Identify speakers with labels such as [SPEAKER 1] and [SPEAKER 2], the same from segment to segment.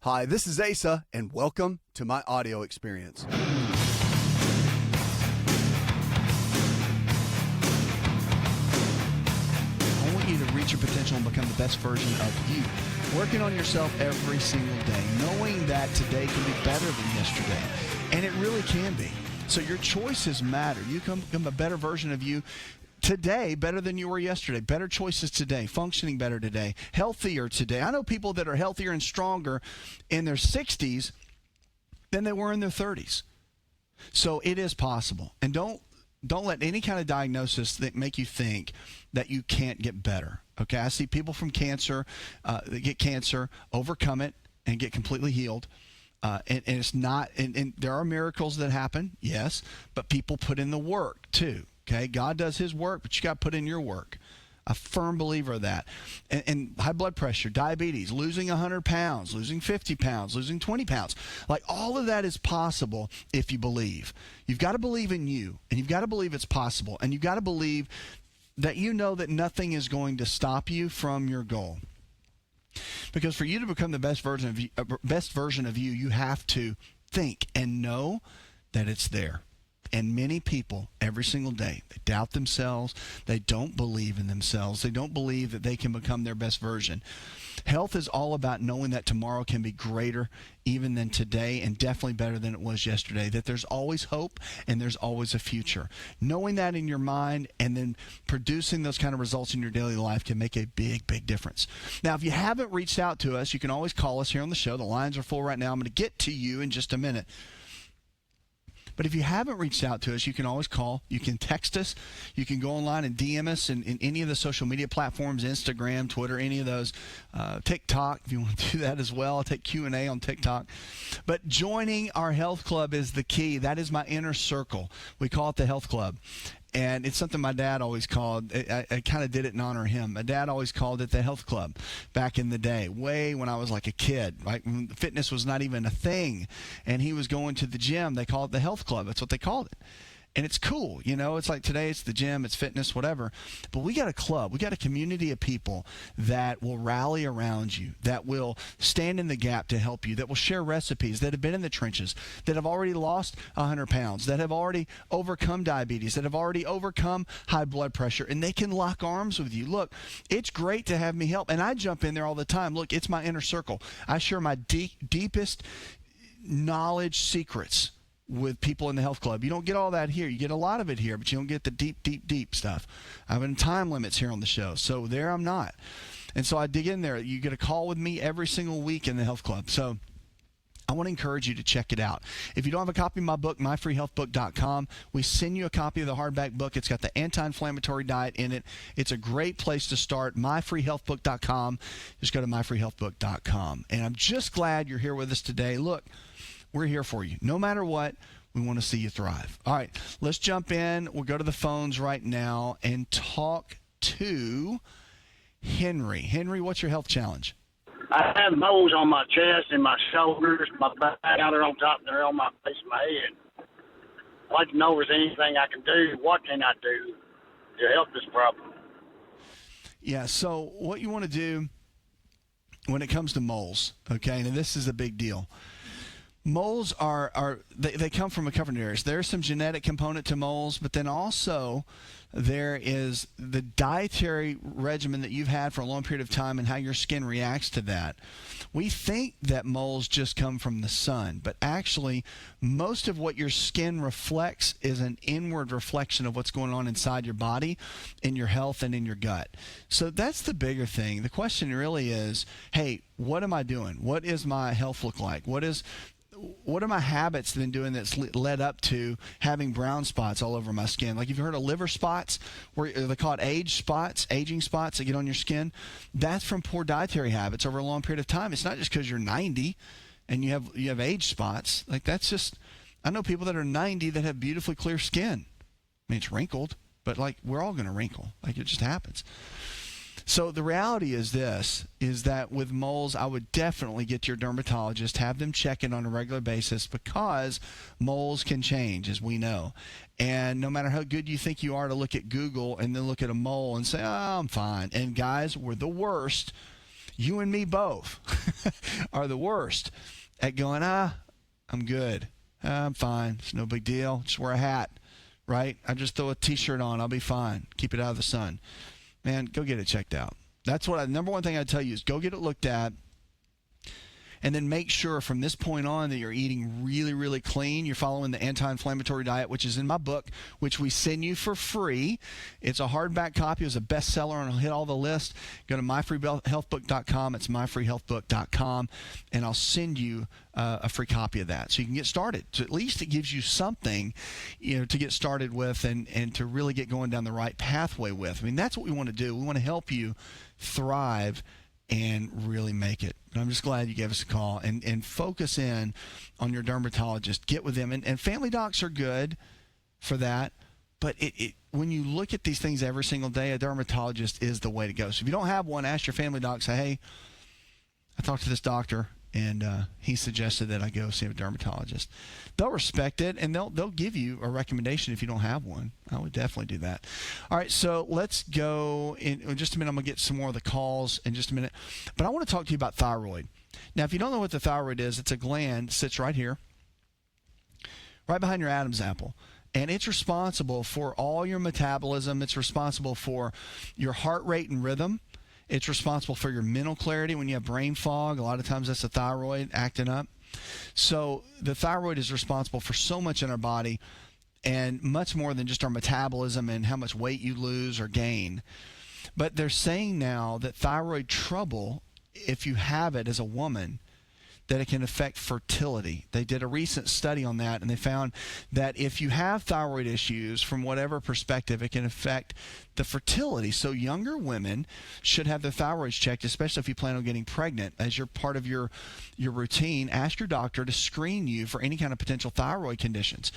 [SPEAKER 1] Hi, this is Asa, and welcome to my audio experience.
[SPEAKER 2] I want you to reach your potential and become the best version of you. Working on yourself every single day, knowing that today can be better than yesterday. And it really can be. So your choices matter. You can become a better version of you today, better than you were yesterday. Better choices today, functioning better today, healthier today. I know people that are healthier and stronger in their 60s than they were in their 30s. So it is possible. And don't let any kind of diagnosis that make you think that you can't get better. Okay, I see people from cancer that get cancer, overcome it, and get completely healed. And it's not, and there are miracles that happen, yes, but people put in the work too. Okay, God does his work, but you got to put in your work. A firm believer of that. And high blood pressure, diabetes, losing 100 pounds, losing 50 pounds, losing 20 pounds. Like all of that is possible if you believe. You've got to believe in you, and you've got to believe it's possible. And you've got to believe that you know that nothing is going to stop you from your goal. Because for you to become the best version of you, you have to think and know that it's there. And many people, every single day, they doubt themselves. They don't believe in themselves. They don't believe that they can become their best version. Health is all about knowing that tomorrow can be greater even than today, and definitely better than it was yesterday, that there's always hope and there's always a future. Knowing that in your mind and then producing those kind of results in your daily life can make a big, big difference. Now, if you haven't reached out to us, you can always call us here on the show. The lines are full right now. I'm going to get to you in just a minute. But if you haven't reached out to us, you can always call. You can text us. You can go online and DM us in any of the social media platforms, Instagram, Twitter, any of those. TikTok, if you want to do that as well. I'll take Q&A on TikTok. But joining our health club is the key. That is my inner circle. We call it the health club. And it's something my dad always called. I kind of did it in honor of him. My dad always called it the health club back in the day, way when I was like a kid, right? When fitness was not even a thing. And he was going to the gym. They called it the health club. That's what they called it. And it's cool, you know, it's like today it's the gym, it's fitness, whatever. But we got a club, we got a community of people that will rally around you, that will stand in the gap to help you, that will share recipes, that have been in the trenches, that have already lost 100 pounds, that have already overcome diabetes, that have already overcome high blood pressure, and they can lock arms with you. Look, it's great to have me help, and I jump in there all the time. Look, it's my inner circle. I share my deepest knowledge secrets with people in the health club. You don't get all that here. You get a lot of it here, but you don't get the deep stuff. I have time limits here on the show, so there I'm not. And so I dig in there. You get a call with me every single week in the health club. So I want to encourage you to check it out. If you don't have a copy of my book, myfreehealthbook.com, we send you a copy of the hardback book. It's got the anti-inflammatory diet in it. It's a great place to start, myfreehealthbook.com. Just go to myfreehealthbook.com. And I'm just glad you're here with us today. Look, we're here for you. No matter what, we want to see you thrive. All right, let's jump in. We'll go to the phones right now and talk to Henry. Henry, what's your health challenge?
[SPEAKER 3] I have moles on my chest and my shoulders, my back, out there on top, and they're on my face and my head. I'd like to know if there's anything I can do. What can I do to help this problem?
[SPEAKER 2] Yeah, so what you want to do when it comes to moles, okay, and this is a big deal. Moles they come from a couple of areas. There's some genetic component to moles, but then also there is the dietary regimen that you've had for a long period of time and how your skin reacts to that. We think that moles just come from the sun, but actually most of what your skin reflects is an inward reflection of what's going on inside your body, in your health, and in your gut. So that's the bigger thing. The question really is, hey, what am I doing? What is my health look like? What are my habits been doing that's led up to having brown spots all over my skin? Like, you've heard of liver spots, where they call it aging spots that get on your skin. That's from poor dietary habits over a long period of time. It's not just because you're 90 and you have age spots. Like, that's just, I know people that are 90 that have beautifully clear skin. I mean, it's wrinkled, but like, we're all going to wrinkle. Like, it just happens. So the reality is this, is that with moles, I would definitely get to your dermatologist, have them check it on a regular basis, because moles can change, as we know. And no matter how good you think you are to look at Google and then look at a mole and say, oh, I'm fine. And guys, we're the worst You and me both are the worst at going, I'm good. I'm fine. It's no big deal. Just wear a hat, right? I just throw a T-shirt on. I'll be fine. Keep it out of the sun. Man, go get it checked out. That's what number one thing I'd tell you is go get it looked at. And then make sure from this point on that you're eating really, really clean. You're following the anti-inflammatory diet, which is in my book, which we send you for free. It's a hardback copy. It was a bestseller, and it'll hit all the lists. Go to myfreehealthbook.com. It's myfreehealthbook.com, and I'll send you a free copy of that so you can get started. So at least it gives you something, to get started with and to really get going down the right pathway with. I mean, that's what we want to do. We want to help you thrive and really make it. And I'm just glad you gave us a call and focus in on your dermatologist. Get with them. And family docs are good for that. But when you look at these things every single day, a dermatologist is the way to go. So if you don't have one, ask your family doc. Say, hey, I talked to this doctor, and he suggested that I go see a dermatologist. They'll respect it, and they'll give you a recommendation if you don't have one. I would definitely do that. All right, so let's go in just a minute. I'm going to get some more of the calls in just a minute. But I want to talk to you about thyroid. Now, if you don't know what the thyroid is, it's a gland that sits right here, right behind your Adam's apple. And it's responsible for all your metabolism. It's responsible for your heart rate and rhythm. It's responsible for your mental clarity when you have brain fog. A lot of times that's the thyroid acting up. So the thyroid is responsible for so much in our body, and much more than just our metabolism and how much weight you lose or gain. But they're saying now that thyroid trouble, if you have it as a woman, that it can affect fertility. They did a recent study on that, and they found that if you have thyroid issues, from whatever perspective, it can affect the fertility. So younger women should have their thyroids checked, especially if you plan on getting pregnant. As your part of your routine, ask your doctor to screen you for any kind of potential thyroid conditions.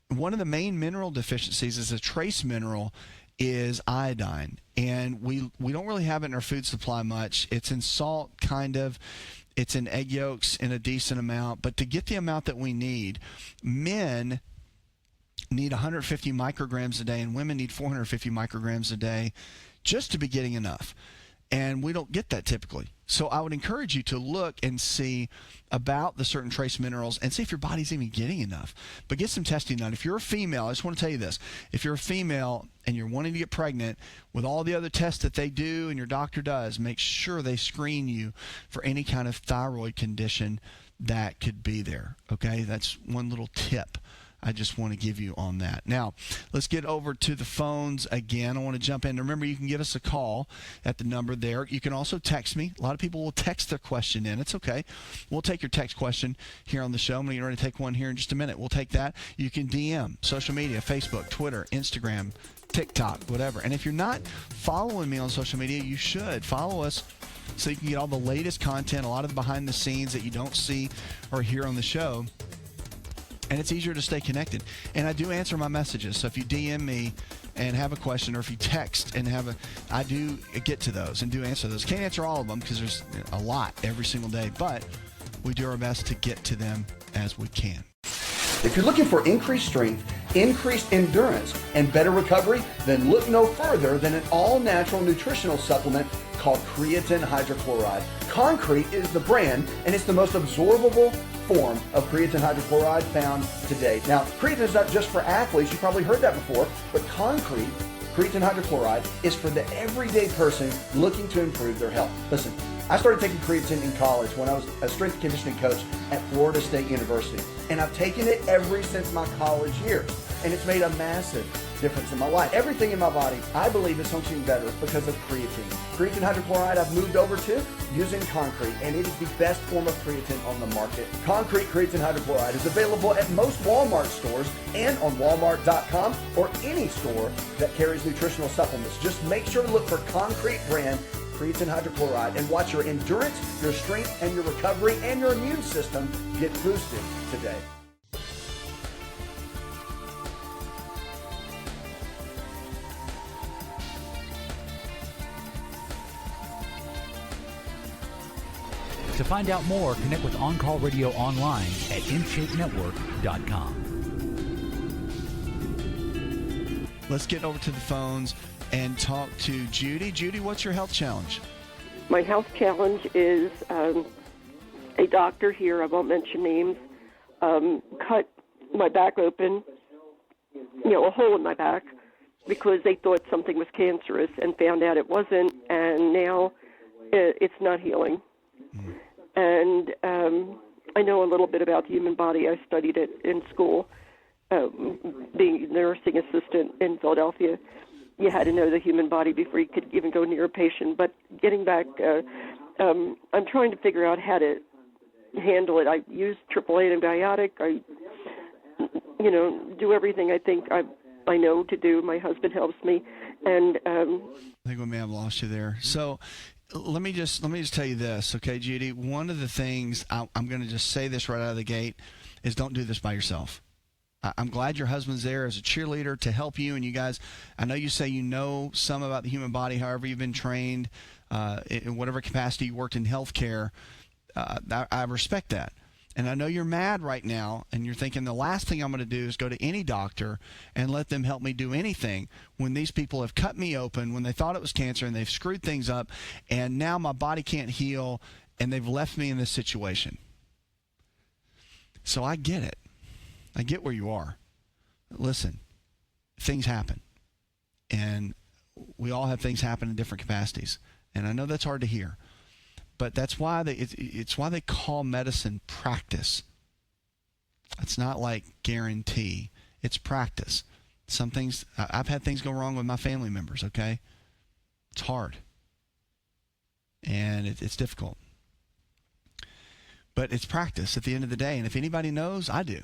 [SPEAKER 2] One of the main mineral deficiencies is a trace mineral is iodine, and we don't really have it in our food supply much. It's in salt, kind of. It's in egg yolks in a decent amount. But to get the amount that we need, men need 150 micrograms a day, and women need 450 micrograms a day just to be getting enough. And we don't get that typically. So I would encourage you to look and see about the certain trace minerals and see if your body's even getting enough. But get some testing done. If you're a female, I just want to tell you this. If you're a female and you're wanting to get pregnant, with all the other tests that they do and your doctor does, make sure they screen you for any kind of thyroid condition that could be there. Okay? That's one little tip I just want to give you on that. Now, let's get over to the phones again. I want to jump in. Remember, you can give us a call at the number there. You can also text me. A lot of people will text their question in. It's okay. We'll take your text question here on the show. I'm going to get ready to take one here in just a minute. We'll take that. You can DM, social media, Facebook, Twitter, Instagram, TikTok, whatever. And if you're not following me on social media, you should. Follow us so you can get all the latest content, a lot of the behind the scenes that you don't see or hear on the show. And it's easier to stay connected. And I do answer my messages. So if you DM me and have a question, or if you text and I do get to those and do answer those. Can't answer all of them because there's a lot every single day, but we do our best to get to them as we can.
[SPEAKER 1] If you're looking for increased strength, increased endurance, and better recovery, then look no further than an all-natural nutritional supplement called creatine hydrochloride. Concrete is the brand, and it's the most absorbable form of creatine hydrochloride found today. Now, creatine is not just for athletes. You probably heard that before, but creatine hydrochloride is for the everyday person looking to improve their health. Listen, I started taking creatine in college when I was a strength and conditioning coach at Florida State University, and I've taken it ever since my college years, and it's made a massive difference in my life. Everything in my body, I believe, is functioning better because of creatine. Creatine hydrochloride I've moved over to using Concrete, and it is the best form of creatine on the market. Concrete creatine hydrochloride is available at most Walmart stores and on Walmart.com or any store that carries nutritional supplements. Just make sure to look for Concrete brand creatine hydrochloride and watch your endurance, your strength, and your recovery and your immune system get boosted today.
[SPEAKER 4] To find out more, connect with On Call Radio online at InShapeNetwork.com.
[SPEAKER 2] Let's get over to the phones and talk to Judy. Judy, what's your health challenge?
[SPEAKER 5] My health challenge is a doctor here, I won't mention names, cut my back open, a hole in my back, because they thought something was cancerous and found out it wasn't, and now it's not healing. And I know a little bit about the human body. I studied it in school, being a nursing assistant in Philadelphia. You had to know the human body before you could even go near a patient. But getting back, I'm trying to figure out how to handle it. I use AAA antibiotic. I, do everything I think I know to do. My husband helps me, and
[SPEAKER 2] I think we may have lost you there. So let me just tell you this, okay, Judy. One of the things I'm going to just say this right out of the gate is don't do this by yourself. I'm glad your husband's there as a cheerleader to help you, and you guys. I know you say you know some about the human body. However, you've been trained in whatever capacity you worked in healthcare. I respect that. And I know you're mad right now, and you're thinking the last thing I'm going to do is go to any doctor and let them help me do anything when these people have cut me open, when they thought it was cancer, and they've screwed things up, and now my body can't heal, and they've left me in this situation. So I get it. I get where you are. Listen, things happen, and we all have things happen in different capacities, and I know that's hard to hear. But that's why it's why they call medicine practice. It's not like guarantee. It's practice. Some things, I've had things go wrong with my family members, okay? It's hard. And it's difficult. But it's practice at the end of the day. And if anybody knows, I do.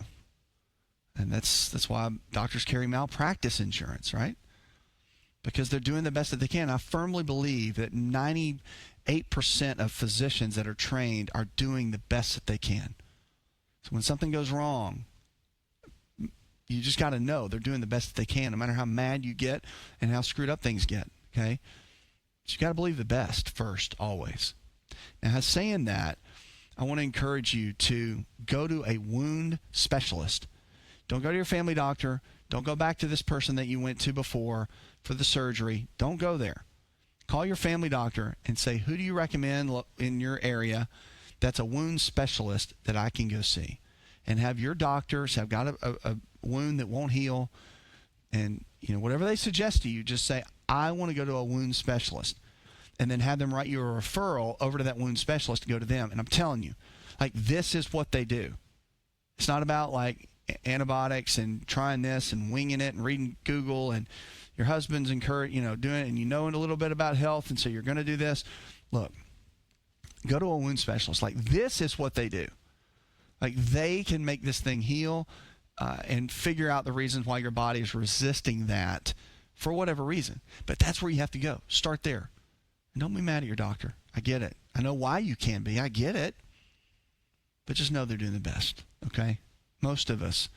[SPEAKER 2] And that's why doctors carry malpractice insurance, right? Because they're doing the best that they can. I firmly believe that 98% of physicians that are trained are doing the best that they can. So when something goes wrong, you just got to know they're doing the best that they can, no matter how mad you get and how screwed up things get, okay? But you got to believe the best first, always. Now, saying that, I want to encourage you to go to a wound specialist. Don't go to your family doctor. Don't go back to this person that you went to before for the surgery. Don't go there. Call your family doctor and say, who do you recommend in your area that's a wound specialist that I can go see? And have your doctors have got a wound that won't heal. And, whatever they suggest to you, just say, I want to go to a wound specialist. And then have them write you a referral over to that wound specialist to go to them. And I'm telling you, this is what they do. It's not about, antibiotics and trying this and winging it and reading Google, and your husband's doing it, and a little bit about health, and so you're going to do this. Look, go to a wound specialist. This is what they do. They can make this thing heal and figure out the reasons why your body is resisting that for whatever reason. But that's where you have to go. Start there. And don't be mad at your doctor. I get it. I know why you can be. I get it. But just know they're doing the best, okay? Most of us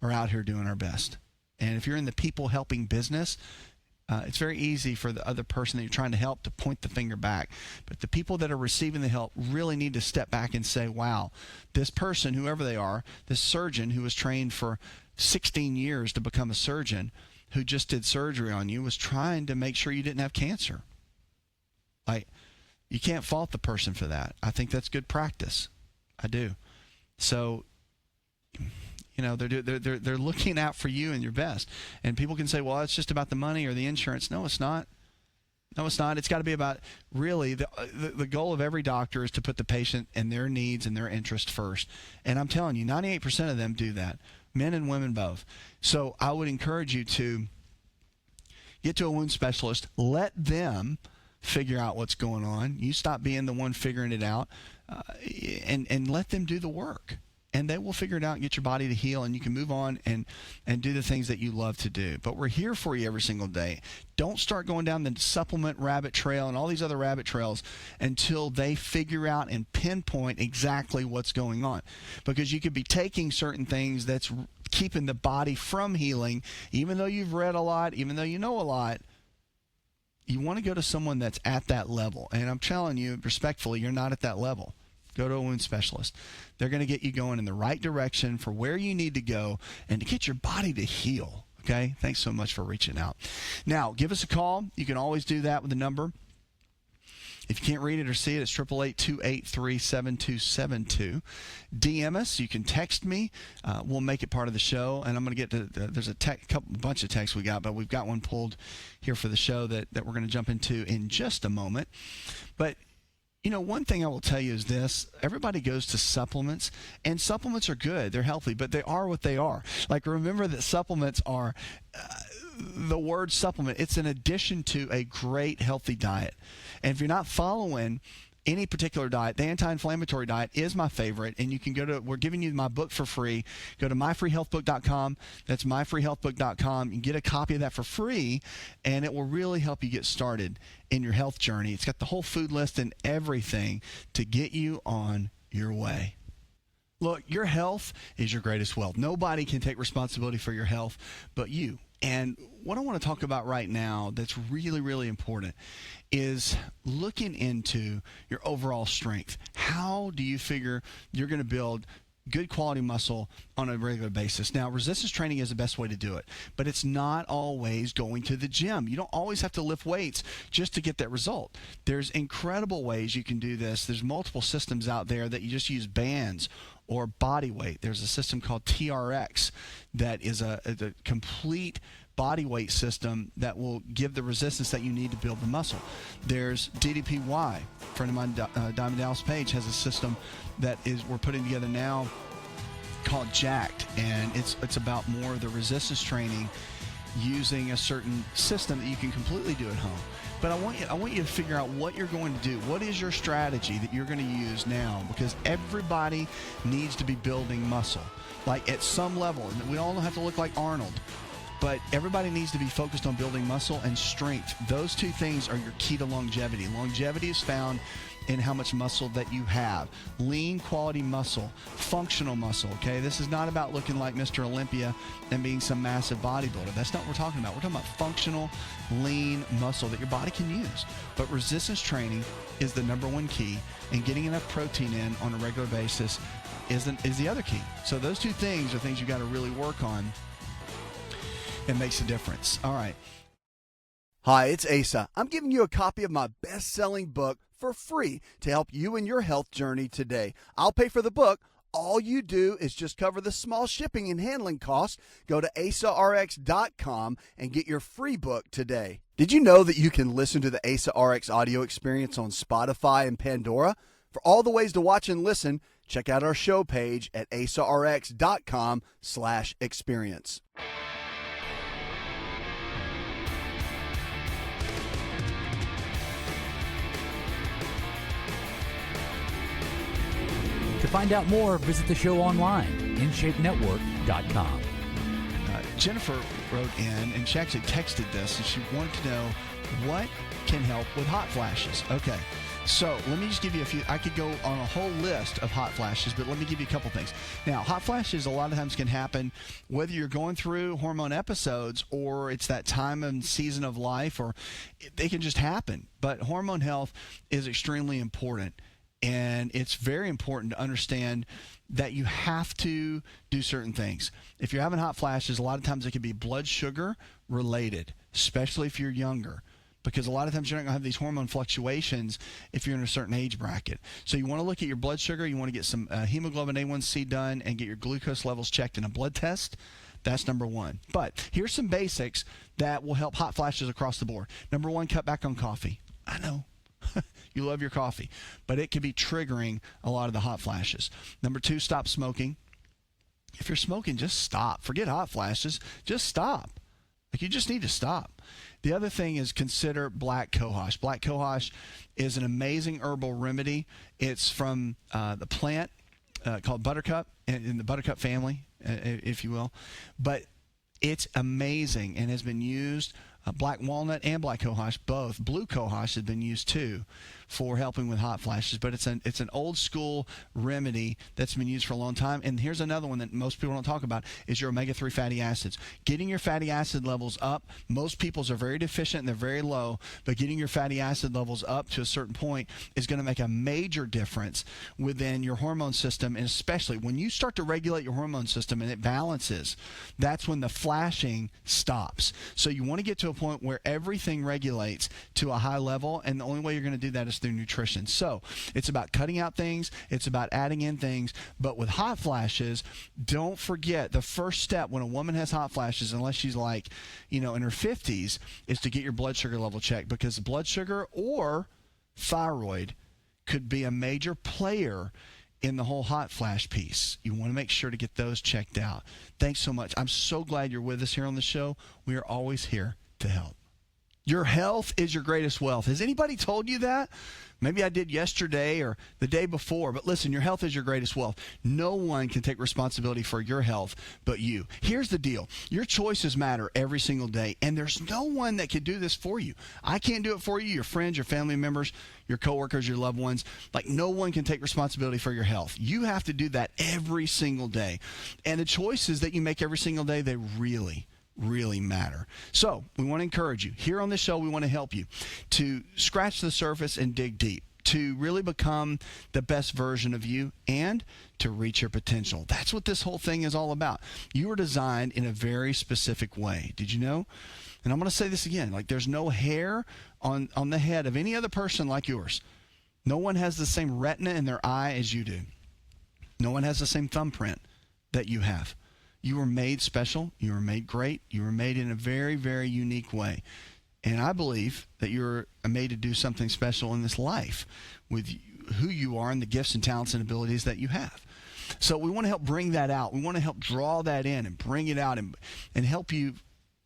[SPEAKER 2] are out here doing our best. And if you're in the people helping business, it's very easy for the other person that you're trying to help to point the finger back. But the people that are receiving the help really need to step back and say, wow, this person, whoever they are, this surgeon who was trained for 16 years to become a surgeon, who just did surgery on you, was trying to make sure you didn't have cancer. You can't fault the person for that. I think that's good practice. I do. So, they're looking out for you and your best. And people can say, well, it's just about the money or the insurance. No, it's not. No, it's not. It's got to be about, really, the goal of every doctor is to put the patient and their needs and their interest first. And I'm telling you, 98% of them do that, men and women both. So I would encourage you to get to a wound specialist. Let them figure out what's going on. You stop being the one figuring it out, and let them do the work. And they will figure it out and get your body to heal, and you can move on and do the things that you love to do. But we're here for you every single day. Don't start going down the supplement rabbit trail and all these other rabbit trails until they figure out and pinpoint exactly what's going on. Because you could be taking certain things that's keeping the body from healing, even though you've read a lot, even though you know a lot. You want to go to someone that's at that level. And I'm telling you, respectfully, you're not at that level. Go to a wound specialist. They're going to get you going in the right direction for where you need to go and to get your body to heal. Okay? Thanks so much for reaching out. Now, give us a call. You can always do that with the number If you can't read it or see it, it's 888-283-7272. DM us. You can text me. We'll make it part of the show. And I'm going to get to there's a bunch of texts we got, but we've got one pulled here for the show that we're going to jump into in just a moment. But one thing I will tell you is this. Everybody goes to supplements, and supplements are good. They're healthy, but they are what they are. Like, remember that supplements are, the word supplement, it's an addition to a great healthy diet. And if you're not following any particular diet, the anti-inflammatory diet is my favorite, and you can we're giving you my book for free. Go to myfreehealthbook.com. That's myfreehealthbook.com. You can get a copy of that for free, and it will really help you get started in your health journey. It's got the whole food list and everything to get you on your way. Look, your health is your greatest wealth. Nobody can take responsibility for your health but you. And what I want to talk about right now that's really, really important is looking into your overall strength. How do you figure you're going to build good quality muscle on a regular basis? Now, resistance training is the best way to do it, but it's not always going to the gym. You don't always have to lift weights just to get that result. There's incredible ways you can do this. There's multiple systems out there that you just use bands or body weight. There's a system called TRX that is a complete body weight system that will give the resistance that you need to build the muscle. There's DDPY. A friend of mine, Diamond Dallas Page, has a system that we're putting together now called Jacked, and it's about more of the resistance training using a certain system that you can completely do at home. But I want you to figure out what you're going to do. What is your strategy that you're going to use now? Because everybody needs to be building muscle, like at some level. And we all don't have to look like Arnold, but everybody needs to be focused on building muscle and strength. Those two things are your key to longevity. Longevity is found in how much muscle that you have. Lean quality muscle, functional muscle, okay? This is not about looking like Mr. Olympia and being some massive bodybuilder. That's not what we're talking about. We're talking about functional, lean muscle that your body can use. But resistance training is the number one key, and getting enough protein in on a regular basis is the other key. So those two things are things you got to really work on. It makes a difference. All right.
[SPEAKER 1] Hi, it's Asa. I'm giving you a copy of my best-selling book for free to help you in your health journey today. I'll pay for the book. All you do is just cover the small shipping and handling costs. Go to asarx.com and get your free book today. Did you know that you can listen to the Asa RX audio experience on Spotify and Pandora? For all the ways to watch and listen, check out our show page at asarx.com/experience.
[SPEAKER 4] To find out more, visit the show online, InShapeNetwork.com.
[SPEAKER 2] Jennifer wrote in, and she actually texted this, and she wanted to know what can help with hot flashes. Okay, so let me just give you a few. I could go on a whole list of hot flashes, but let me give you a couple things. Now, hot flashes a lot of times can happen whether you're going through hormone episodes or it's that time and season of life, or they can just happen. But hormone health is extremely important. And it's very important to understand that you have to do certain things. If you're having hot flashes, a lot of times it can be blood sugar related, especially if you're younger, because a lot of times you're not going to have these hormone fluctuations if you're in a certain age bracket. So you want to look at your blood sugar. You want to get some hemoglobin A1C done and get your glucose levels checked in a blood test. That's number one. But here's some basics that will help hot flashes across the board. Number one, cut back on coffee. I know. You love your coffee, but it can be triggering a lot of the hot flashes. Number two, stop smoking. If you're smoking, just stop. Forget hot flashes. Just stop. Like, you just need to stop. The other thing is consider black cohosh. Black cohosh is an amazing herbal remedy. It's from the plant called buttercup, in the buttercup family, if you will. But it's amazing and has been used. Black walnut and black cohosh, both. Blue cohosh has been used too for helping with hot flashes, but it's an old school remedy that's been used for a long time. And here's another one that most people don't talk about is your omega-3 fatty acids. Getting your fatty acid levels up, most people's are very deficient and they're very low, but getting your fatty acid levels up to a certain point is going to make a major difference within your hormone system, and especially when you start to regulate your hormone system and it balances, that's when the flashing stops. So you want to get to a point where everything regulates to a high level, and the only way you're going to do that is through nutrition. So it's about cutting out things. It's about adding in things. But with hot flashes, don't forget the first step when a woman has hot flashes, unless she's like, in her 50s, is to get your blood sugar level checked, because blood sugar or thyroid could be a major player in the whole hot flash piece. You want to make sure to get those checked out. Thanks so much. I'm so glad you're with us here on the show. We are always here to help. Your health is your greatest wealth. Has anybody told you that? Maybe I did yesterday or the day before, but listen, your health is your greatest wealth. No one can take responsibility for your health but you. Here's the deal. Your choices matter every single day, and there's no one that can do this for you. I can't do it for you, your friends, your family members, your coworkers, your loved ones. Like, no one can take responsibility for your health. You have to do that every single day. And the choices that you make every single day, they really matter. So we want to encourage you. Here on this show, we want to help you to scratch the surface and dig deep, to really become the best version of you and to reach your potential. That's what this whole thing is all about. You were designed in a very specific way. Did you know? And I'm going to say this again. Like, there's no hair on the head of any other person like yours. No one has the same retina in their eye as you do. No one has the same thumbprint that you have. You were made special. You were made great. You were made in a very, very unique way. And I believe that you're made to do something special in this life with who you are and the gifts and talents and abilities that you have. So we want to help bring that out. We want to help draw that in and bring it out and help you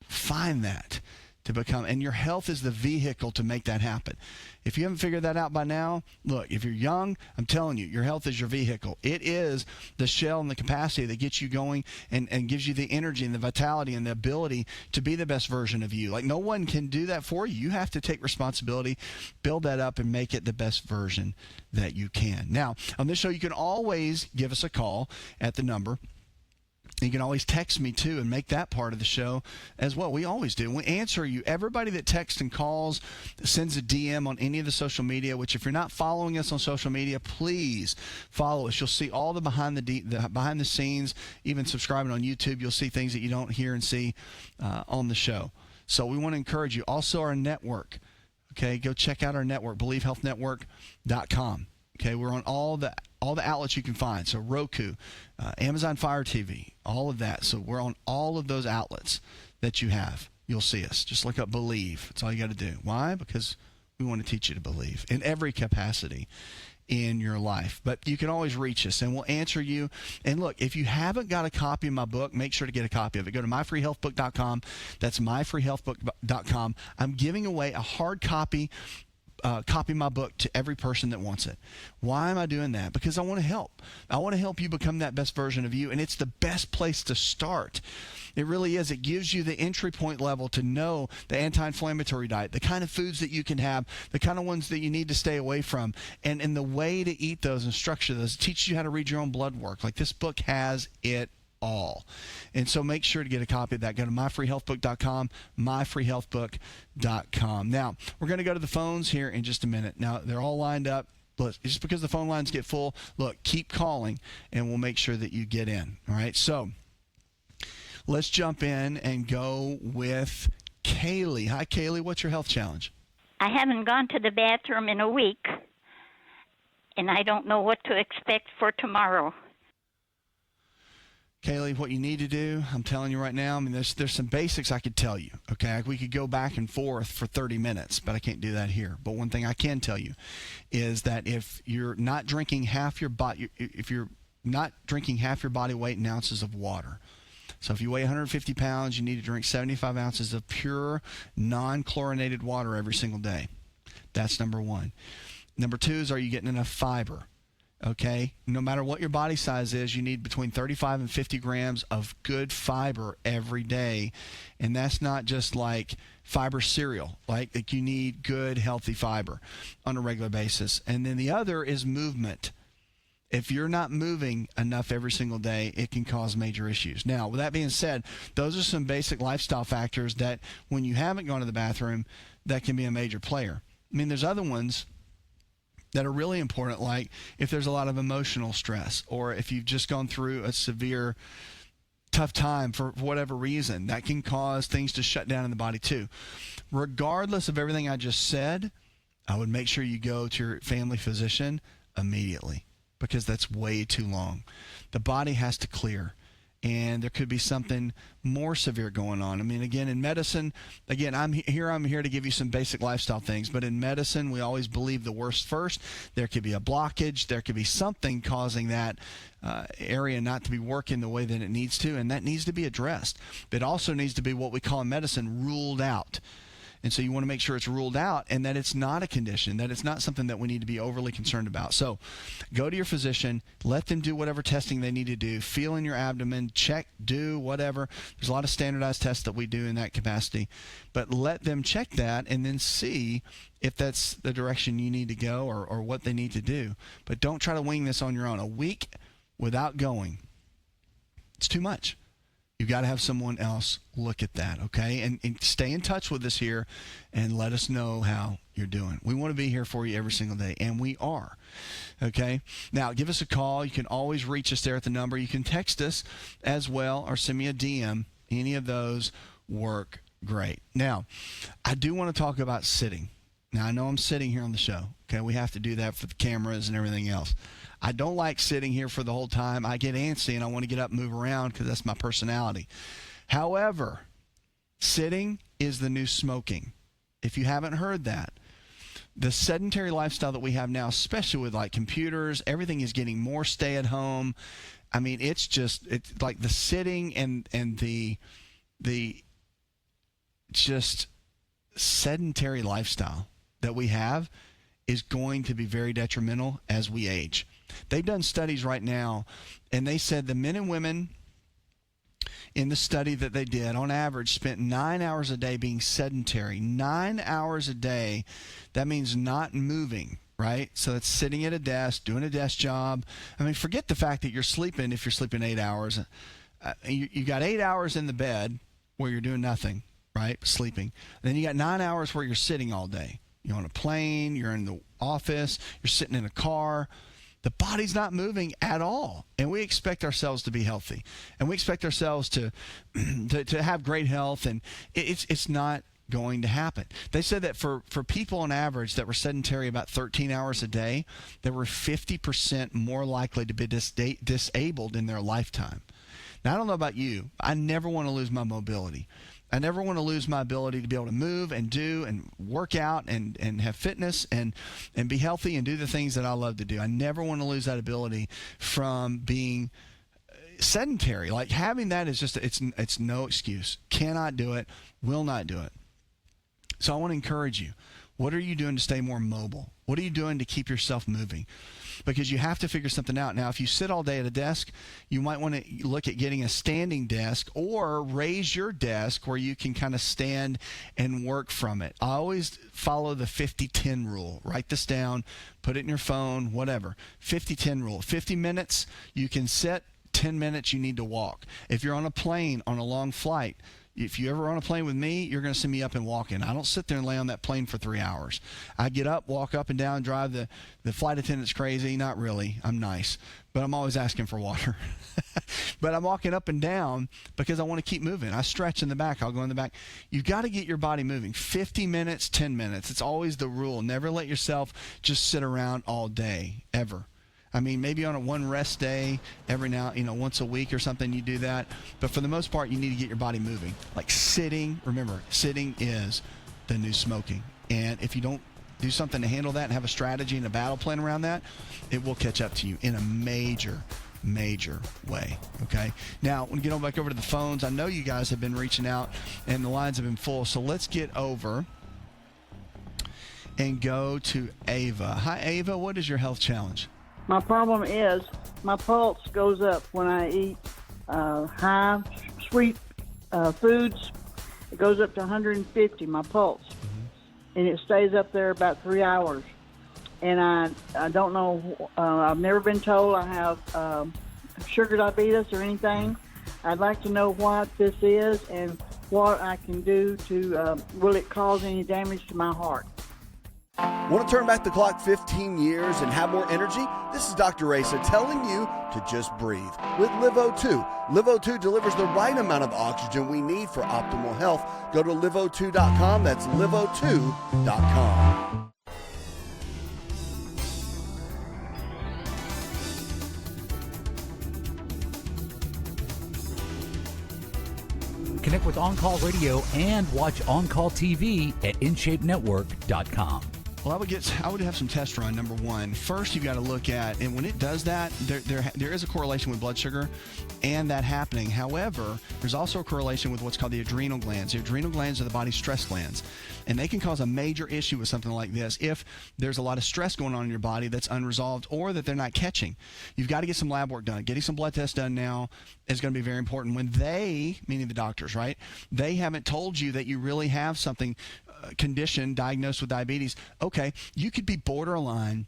[SPEAKER 2] find that to become. And your health is the vehicle to make that happen. If you haven't figured that out by now, look, if you're young, I'm telling you, your health is your vehicle. It is the shell and the capacity that gets you going and gives you the energy and the vitality and the ability to be the best version of you. Like, no one can do that for you. You have to take responsibility, build that up, and make it the best version that you can. Now, on this show, you can always give us a call at the number. You can always text me, too, and make that part of the show as well. We always do. We answer you. Everybody that texts and calls, sends a DM on any of the social media, which if you're not following us on social media, please follow us. You'll see all the behind the scenes, even subscribing on YouTube. You'll see things that you don't hear and see on the show. So we want to encourage you. Also, our network. Okay, go check out our network, BelieveHealthNetwork.com. Okay, we're on all the outlets you can find. So Roku, Amazon Fire TV, all of that. So we're on all of those outlets that you have. You'll see us. Just look up Believe. That's all you got to do. Why? Because we want to teach you to believe in every capacity in your life. But you can always reach us, and we'll answer you. And look, if you haven't got a copy of my book, make sure to get a copy of it. Go to myfreehealthbook.com. That's myfreehealthbook.com. I'm giving away a hard copy my book to every person that wants it. Why am I doing that? Because I want to help. I want to help you become that best version of you, and it's the best place to start. It really is. It gives you the entry point level to know the anti-inflammatory diet, the kind of foods that you can have, the kind of ones that you need to stay away from, and the way to eat those and structure those. It teaches you how to read your own blood work. Like, this book has it all. And so make sure to get a copy of that. Go to myfreehealthbook.com, myfreehealthbook.com. Now, we're going to go to the phones here in just a minute. Now, they're all lined up. Look, just because the phone lines get full, look, keep calling, and we'll make sure that you get in. All right? So let's jump in and go with Kaylee. Hi, Kaylee. What's your health challenge?
[SPEAKER 6] I haven't gone to the bathroom in a week, and I don't know what to expect for tomorrow.
[SPEAKER 2] Kaylee, what you need to do, I'm telling you right now, I mean, there's some basics I could tell you, okay? We could go back and forth for 30 minutes, but I can't do that here. But one thing I can tell you is that if you're not drinking half your body weight in ounces of water, so if you weigh 150 pounds, you need to drink 75 ounces of pure, non-chlorinated water every single day. That's number one. Number two is, are you getting enough fiber? Okay, no matter what your body size is, you need between 35 and 50 grams of good fiber every day. And that's not just like fiber cereal. Like you need good, healthy fiber on a regular basis. And then the other is movement. If you're not moving enough every single day, it can cause major issues. Now, with that being said, those are some basic lifestyle factors that when you haven't gone to the bathroom, that can be a major player. I mean, there's other ones that are really important, like if there's a lot of emotional stress, or if you've just gone through a severe tough time for whatever reason, that can cause things to shut down in the body too. Regardless of everything I just said, I would make sure you go to your family physician immediately, because that's way too long. The body has to clear, and there could be something more severe going on. I mean, again, in medicine, I'm here to give you some basic lifestyle things, but in medicine, we always believe the worst first. There could be a blockage. There could be something causing that area not to be working the way that it needs to, and that needs to be addressed. It also needs to be what we call in medicine ruled out. And so you want to make sure it's ruled out and that it's not a condition, that it's not something that we need to be overly concerned about. So go to your physician, let them do whatever testing they need to do, feel in your abdomen, check, do whatever. There's a lot of standardized tests that we do in that capacity. But let them check that and then see if that's the direction you need to go or what they need to do. But don't try to wing this on your own. A week without going, it's too much. You've got to have someone else look at that, okay? And stay in touch with us here and let us know how you're doing. We want to be here for you every single day, and we are, okay? Now, give us a call. You can always reach us there at the number. You can text us as well or send me a DM. Any of those work great. Now, I do want to talk about sitting. Now, I know I'm sitting here on the show, okay? We have to do that for the cameras and everything else. I don't like sitting here for the whole time. I get antsy and I want to get up and move around because that's my personality. However, sitting is the new smoking. If you haven't heard that, the sedentary lifestyle that we have now, especially with like computers, everything is getting more stay at home. I mean, it's like the sitting and the just sedentary lifestyle that we have is going to be very detrimental as we age. They've done studies right now, and they said the men and women in the study that they did, on average, spent 9 hours a day being sedentary. 9 hours a day, that means not moving, right? So that's sitting at a desk, doing a desk job. I mean, forget the fact that you're sleeping if you're sleeping 8 hours. You got 8 hours in the bed where you're doing nothing, right, sleeping. And then you got 9 hours where you're sitting all day. You're on a plane, you're in the office, you're sitting in a car. The body's not moving at all, and we expect ourselves to be healthy, and we expect ourselves to have great health, and it's not going to happen. They said that for people on average that were sedentary about 13 hours a day, they were 50% more likely to be disabled in their lifetime. Now, I don't know about you. I never want to lose my mobility. I never want to lose my ability to be able to move and do and work out and have fitness and be healthy and do the things that I love to do. I never want to lose that ability from being sedentary. Like having that is just, it's no excuse. Cannot do it, will not do it. So I want to encourage you. What are you doing to stay more mobile? What are you doing to keep yourself moving? Because you have to figure something out. Now, if you sit all day at a desk, you might want to look at getting a standing desk or raise your desk where you can kind of stand and work from it. I always follow the 50-10 rule. Write this down, put it in your phone, whatever. 50-10 rule. 50 minutes, you can sit. 10 minutes, you need to walk. If you're on a plane, on a long flight, if you ever on a plane with me, you're going to see me up and walking. I don't sit there and lay on that plane for 3 hours. I get up, walk up and down, drive the flight attendant's crazy. Not really. I'm nice. But I'm always asking for water. But I'm walking up and down because I want to keep moving. I stretch in the back. I'll go in the back. You've got to get your body moving. 50 minutes, 10 minutes. It's always the rule. Never let yourself just sit around all day, ever. I mean, maybe on a one rest day every now, once a week or something, you do that. But for the most part, you need to get your body moving. Like sitting, remember, sitting is the new smoking. And if you don't do something to handle that and have a strategy and a battle plan around that, it will catch up to you in a major way, okay? Now, when we get on back over to the phones, I know you guys have been reaching out and the lines have been full. So let's get over and go to Ava. Hi, Ava. What is your health challenge?
[SPEAKER 7] My problem is my pulse goes up when I eat high sweet foods. It goes up to 150, my pulse. Mm-hmm. And it stays up there about 3 hours. And I don't know, I've never been told I have sugar diabetes or anything. I'd like to know what this is and what I can do to, will it cause any damage to my heart?
[SPEAKER 1] Want to turn back the clock 15 years and have more energy? This is Dr. Asa telling you to just breathe with LiveO2. LiveO2 delivers the right amount of oxygen we need for optimal health. Go to liveO2.com. That's liveO2.com.
[SPEAKER 4] Connect with On-Call Radio and watch On-Call TV at InShapeNetwork.com.
[SPEAKER 2] Well, I would have some tests run. Number one, first you've got to look at, and when it does that, there is a correlation with blood sugar and that happening. However, there's also a correlation with what's called the adrenal glands. The adrenal glands are the body's stress glands, and they can cause a major issue with something like this if there's a lot of stress going on in your body that's unresolved or that they're not catching. You've got to get some lab work done. Getting some blood tests done now is going to be very important. When they, meaning the doctors, right, they haven't told you that you really have something condition diagnosed with diabetes, okay, you could be borderline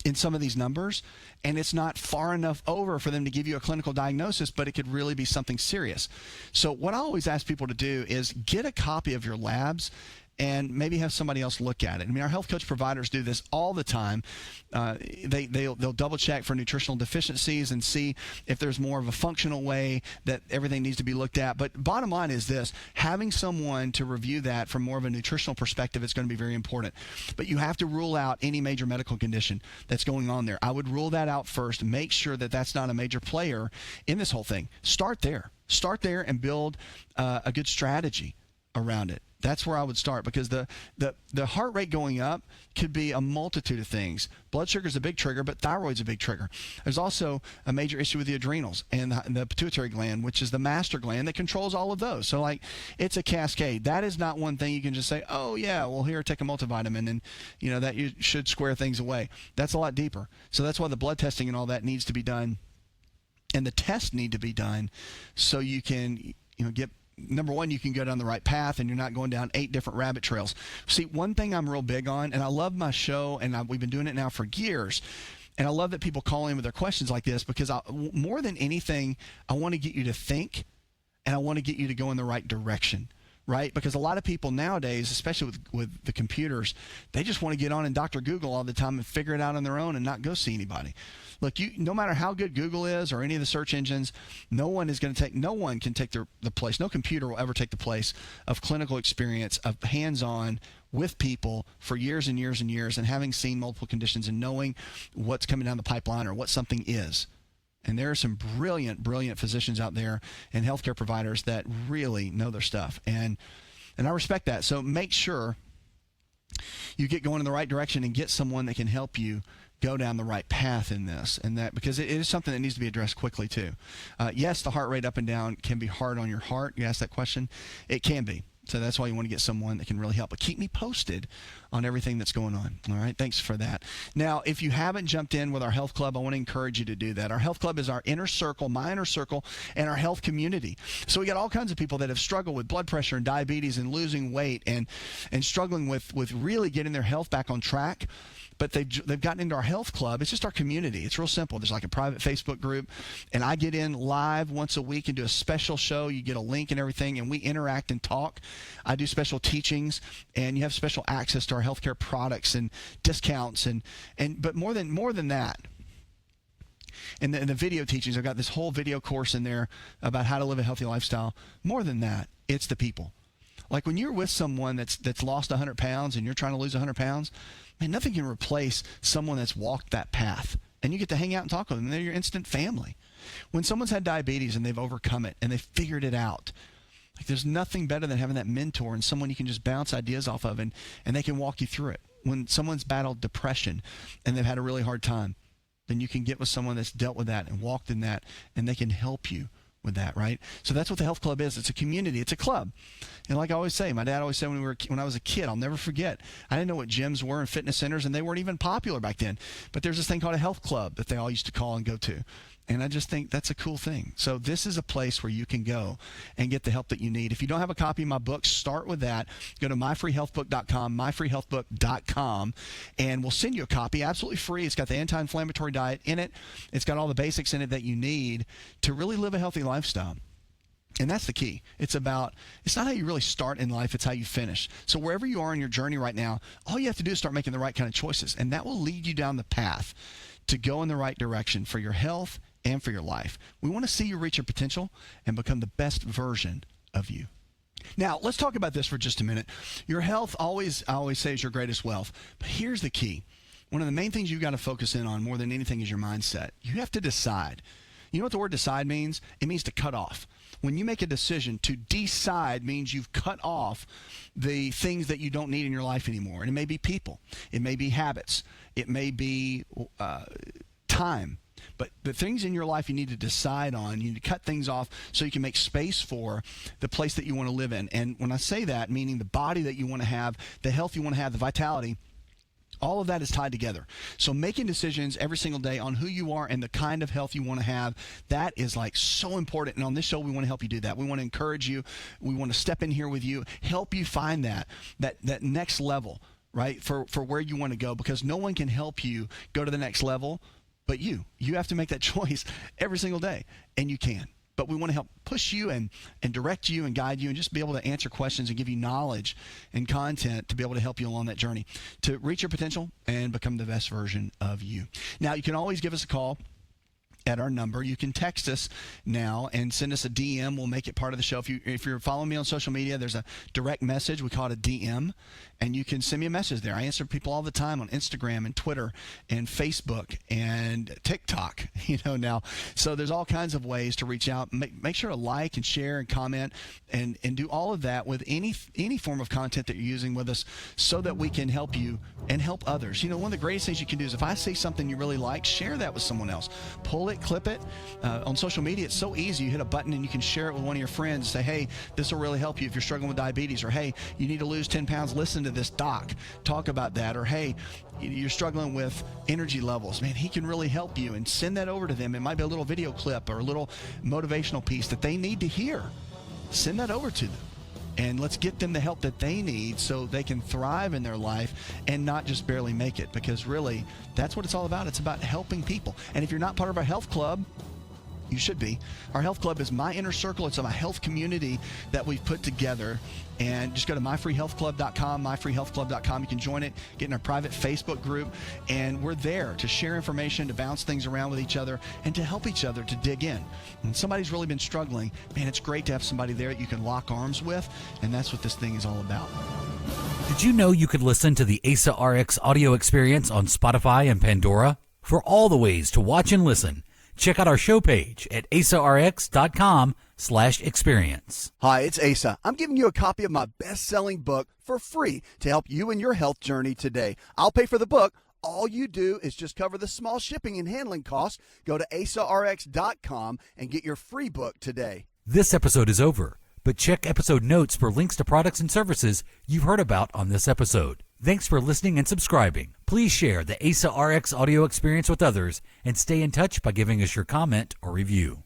[SPEAKER 2] in some of these numbers, and it's not far enough over for them to give you a clinical diagnosis, but it could really be something serious. So what I always ask people to do is get a copy of your labs and maybe have somebody else look at it. I mean, our health coach providers do this all the time. They'll double check for nutritional deficiencies and see if there's more of a functional way that everything needs to be looked at. But bottom line is this: having someone to review that from more of a nutritional perspective is going to be very important. But you have to rule out any major medical condition that's going on there. I would rule that out first. Make sure that that's not a major player in this whole thing. Start there. Start there and build a good strategy around it. That's where I would start, because the heart rate going up could be a multitude of things. Blood sugar is a big trigger, but thyroid's a big trigger. There's also a major issue with the adrenals and the pituitary gland, which is the master gland that controls all of those. So, like, it's a cascade. That is not one thing you can just say, oh, yeah, well, here, take a multivitamin, and, you know, that you should square things away. That's a lot deeper. So that's why the blood testing and all that needs to be done, and the tests need to be done so you can, you know, get – number one, you can go down the right path and you're not going down 8 different rabbit trails. See, one thing I'm real big on, and I love my show, and we've been doing it now for years, and I love that people call in with their questions like this, because more than anything, I want to get you to think, and I want to get you to go in the right direction. Right? Because a lot of people nowadays, especially with the computers, they just want to get on and Dr. Google all the time and figure it out on their own and not go see anybody. Look, no matter how good Google is or any of the search engines, no one can take the place. No computer will ever take the place of clinical experience, of hands-on with people for years and years and years, and having seen multiple conditions and knowing what's coming down the pipeline or what something is. And there are some brilliant, brilliant physicians out there and healthcare providers that really know their stuff. And I respect that. So make sure you get going in the right direction and get someone that can help you go down the right path in this, and that, because it is something that needs to be addressed quickly too. Yes, the heart rate up and down can be hard on your heart. You asked that question. It can be. So that's why you want to get someone that can really help. But keep me posted on everything that's going on. All right? Thanks for that. Now, if you haven't jumped in with our health club, I want to encourage you to do that. Our health club is our inner circle, my inner circle, and our health community. So we got all kinds of people that have struggled with blood pressure and diabetes and losing weight and struggling with really getting their health back on track. But they've gotten into our health club. It's just our community. It's real simple. There's like a private Facebook group, and I get in live once a week and do a special show. You get a link and everything, and we interact and talk. I do special teachings, and you have special access to our healthcare products and discounts, but more than that. In the video teachings, I've got this whole video course in there about how to live a healthy lifestyle. More than that, it's the people. Like when you're with someone that's lost 100 pounds and you're trying to lose 100 pounds, man, nothing can replace someone that's walked that path. And you get to hang out and talk with them. They're your instant family. When someone's had diabetes and they've overcome it and they've figured it out, like there's nothing better than having that mentor and someone you can just bounce ideas off of, and they can walk you through it. When someone's battled depression and they've had a really hard time, then you can get with someone that's dealt with that and walked in that, and they can help you with that, right? So that's what the health club is. It's a community. It's a club. And like I always say, my dad always said when I was a kid, I'll never forget, I didn't know what gyms were and fitness centers, and they weren't even popular back then. But there's this thing called a health club that they all used to call and go to. And I just think that's a cool thing. So this is a place where you can go and get the help that you need. If you don't have a copy of my book, start with that. Go to myfreehealthbook.com, myfreehealthbook.com, and we'll send you a copy absolutely free. It's got the anti-inflammatory diet in it. It's got all the basics in it that you need to really live a healthy lifestyle. And that's the key. It's not how you really start in life, it's how you finish. So wherever you are in your journey right now, all you have to do is start making the right kind of choices, and that will lead you down the path to go in the right direction for your health and for your life. We want to see you reach your potential and become the best version of you. Now, let's talk about this for just a minute. Your health I always say is your greatest wealth. But here's the key. One of the main things you've got to focus in on more than anything is your mindset. You have to decide. You know what the word decide means? It means to cut off. When you make a decision, to decide means you've cut off the things that you don't need in your life anymore. And it may be people. It may be habits. It may be time. But the things in your life you need to decide on, you need to cut things off so you can make space for the place that you want to live in. And when I say that, meaning the body that you want to have, the health you want to have, the vitality, all of that is tied together. So making decisions every single day on who you are and the kind of health you want to have, that is like so important. And on this show, we want to help you do that. We want to encourage you. We want to step in here with you, help you find that next level, right, for where you want to go, because no one can help you go to the next level but you. You have to make that choice every single day, and you can. But we want to help push you and direct you and guide you and just be able to answer questions and give you knowledge and content to be able to help you along that journey to reach your potential and become the best version of you. Now, you can always give us a call at our number. You can text us now and send us a DM. We'll make it part of the show. If you're following me on social media, there's a direct message. We call it a DM, and you can send me a message there. I answer people all the time on Instagram and Twitter and Facebook and TikTok, now. So there's all kinds of ways to reach out. Make sure to like and share and comment and do all of that with any form of content that you're using with us so that we can help you and help others. One of the greatest things you can do is if I say something you really like, share that with someone else. Pull it, clip it. On social media, it's so easy. You hit a button and you can share it with one of your friends. Say, hey, this will really help you if you're struggling with diabetes, or hey, you need to lose 10 pounds. Listen to this doc. Talk about that. Or hey, you're struggling with energy levels. Man, he can really help you, and send that over to them. It might be a little video clip or a little motivational piece that they need to hear. Send that over to them. And let's get them the help that they need so they can thrive in their life and not just barely make it, because really that's what it's all about. It's about helping people. And if you're not part of our health club, you should be. Our health club is my inner circle. It's a health community that we've put together. And just go to myfreehealthclub.com, myfreehealthclub.com. You can join it, get in our private Facebook group. And we're there to share information, to bounce things around with each other, and to help each other to dig in. When somebody's really been struggling, man, it's great to have somebody there that you can lock arms with. And that's what this thing is all about.
[SPEAKER 4] Did you know you could listen to the ASA RX audio experience on Spotify and Pandora? For all the ways to watch and listen, check out our show page at asarx.com/experience.
[SPEAKER 1] Hi, it's Asa. I'm giving you a copy of my best-selling book for free to help you in your health journey today. I'll pay for the book. All you do is just cover the small shipping and handling costs. Go to asarx.com and get your free book today.
[SPEAKER 4] This episode is over, but check episode notes for links to products and services you've heard about on this episode. Thanks for listening and subscribing. Please share the ASA RX audio experience with others and stay in touch by giving us your comment or review.